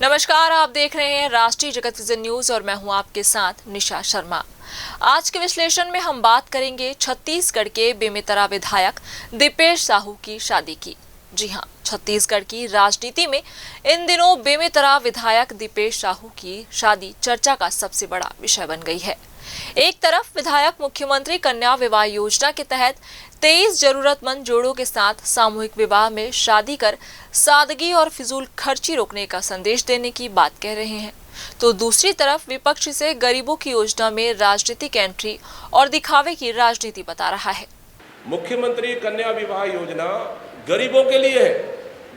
नमस्कार, आप देख रहे हैं राष्ट्रीय जगत विजन न्यूज और मैं हूं आपके साथ निशा शर्मा। आज के विश्लेषण में हम बात करेंगे छत्तीसगढ़ के बेमेतरा विधायक दीपेश साहू की शादी की। जी हां, छत्तीसगढ़ की राजनीति में इन दिनों बेमेतरा विधायक दीपेश साहू की शादी चर्चा का सबसे बड़ा विषय बन गई है। एक तरफ विधायक मुख्यमंत्री कन्या विवाह योजना के तहत 23 जरूरतमंद जोड़ों के साथ सामूहिक विवाह में शादी कर सादगी और फिजूल खर्ची रोकने का संदेश देने की बात कह रहे हैं, तो दूसरी तरफ विपक्ष इसे गरीबों की योजना में राजनीतिक एंट्री और दिखावे की राजनीति बता रहा है। मुख्यमंत्री कन्या विवाह योजना गरीबों के लिए है,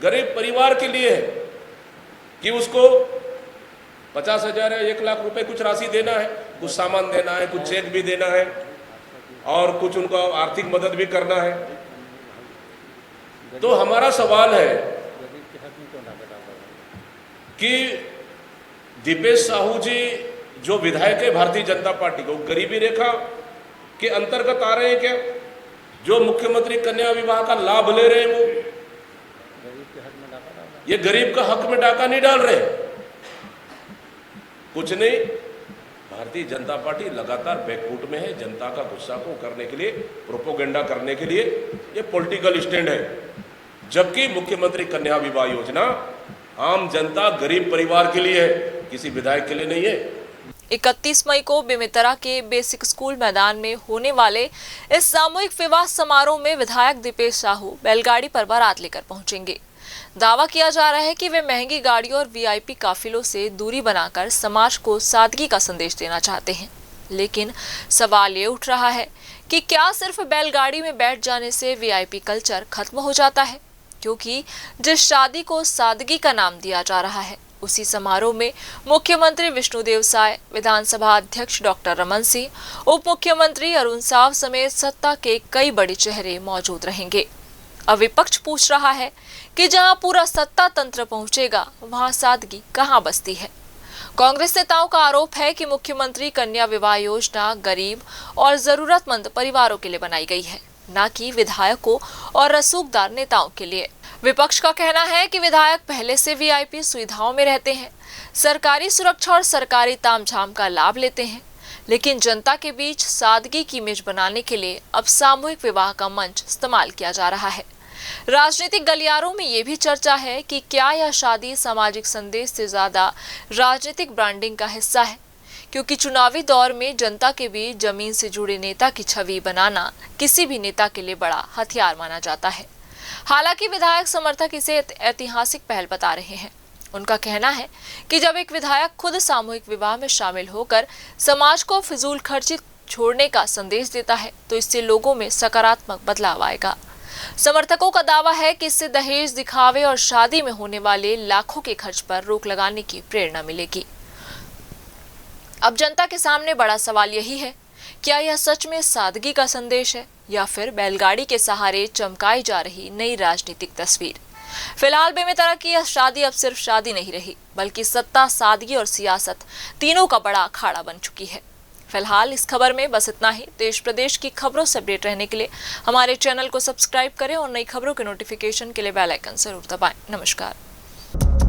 गरीब परिवार के लिए है कि उसको 50,000 या 1 लाख रुपए कुछ राशि देना है, कुछ सामान देना है, कुछ चेक भी देना है और कुछ उनको आर्थिक मदद भी करना है। तो हमारा सवाल है कि दीपेश साहू जी जो विधायक है भारतीय जनता पार्टी को, गरीबी रेखा के अंतर्गत आ रहे हैं क्या? जो मुख्यमंत्री कन्या विवाह का लाभ ले रहे हैं वो ये गरीब का हक में डाका नहीं डाल रहे। कुछ नहीं, भारतीय जनता पार्टी लगातार बैकफुट में है। जनता का गुस्सा को करने के लिए, प्रोपोगेंडा करने के लिए ये पॉलिटिकल स्टैंड है, जबकि मुख्यमंत्री कन्या विवाह योजना आम जनता गरीब परिवार के लिए है, किसी विधायक के लिए नहीं है। 31 मई को बेमेतरा के बेसिक स्कूल मैदान में होने वाले इस सामूहिक विवाह समारोह में विधायक दीपेश साहू बैलगाड़ी पर बारात लेकर पहुंचेंगे। दावा किया जा रहा है कि वे महंगी गाड़ियों और वीआईपी काफिलों से दूरी बनाकर समाज को सादगी का संदेश देना चाहते हैं। लेकिन सवाल ये उठ रहा है कि क्या सिर्फ बैलगाड़ी में बैठ जाने से वीआईपी कल्चर खत्म हो जाता है? क्योंकि जिस शादी को सादगी का नाम दिया जा रहा है, उसी समारोह में मुख्यमंत्री विष्णुदेव साय, विधानसभा अध्यक्ष डॉक्टर रमन सिंह, उप मुख्यमंत्री अरुण साव समेत सत्ता के कई बड़े चेहरे मौजूद रहेंगे। अब विपक्ष पूछ रहा है कि जहां पूरा सत्ता तंत्र पहुंचेगा, वहां सादगी कहां बसती है? कांग्रेस नेताओं का आरोप है कि मुख्यमंत्री कन्या विवाह योजना गरीब और जरूरतमंद परिवारों के लिए बनाई गई है, न कि विधायकों और रसूखदार नेताओं के लिए। विपक्ष का कहना है कि विधायक पहले से वीआईपी सुविधाओं में रहते हैं, सरकारी सुरक्षा और सरकारी तामझाम का लाभ लेते हैं, लेकिन जनता के बीच सादगी की इमेज बनाने के लिए अब सामूहिक विवाह का मंच इस्तेमाल किया जा रहा है। राजनीतिक गलियारों में ये भी चर्चा है कि क्या यह शादी सामाजिक संदेश से ज्यादा राजनीतिक ब्रांडिंग का हिस्सा है, क्योंकि चुनावी दौर में जनता के बीच जमीन से जुड़े नेता की छवि बनाना किसी भी नेता के लिए बड़ा हथियार माना जाता है। हालांकि विधायक समर्थक इसे ऐतिहासिक पहल बता रहे हैं। उनका कहना है कि जब एक विधायक खुद सामूहिक विवाह में शामिल होकर समाज को फिजूल खर्ची छोड़ने का संदेश देता है, तो इससे लोगों में सकारात्मक बदलाव आएगा। समर्थकों का दावा है कि इससे दहेज, दिखावे और शादी में होने वाले लाखों के खर्च पर रोक लगाने की प्रेरणा मिलेगी। अब जनता के सामने बड़ा सवाल यही है, क्या यह सच में सादगी का संदेश है या फिर बैलगाड़ी के सहारे चमकाई जा रही नई राजनीतिक तस्वीर? फिलहाल बेमेतरा की यह शादी अब सिर्फ शादी नहीं रही, बल्कि सत्ता, सादगी और सियासत तीनों का बड़ा अखाड़ा बन चुकी है। फिलहाल इस खबर में बस इतना ही। देश प्रदेश की खबरों से अपडेट रहने के लिए हमारे चैनल को सब्सक्राइब करें और नई खबरों के नोटिफिकेशन के लिए बेल आइकन जरूर दबाएं। नमस्कार।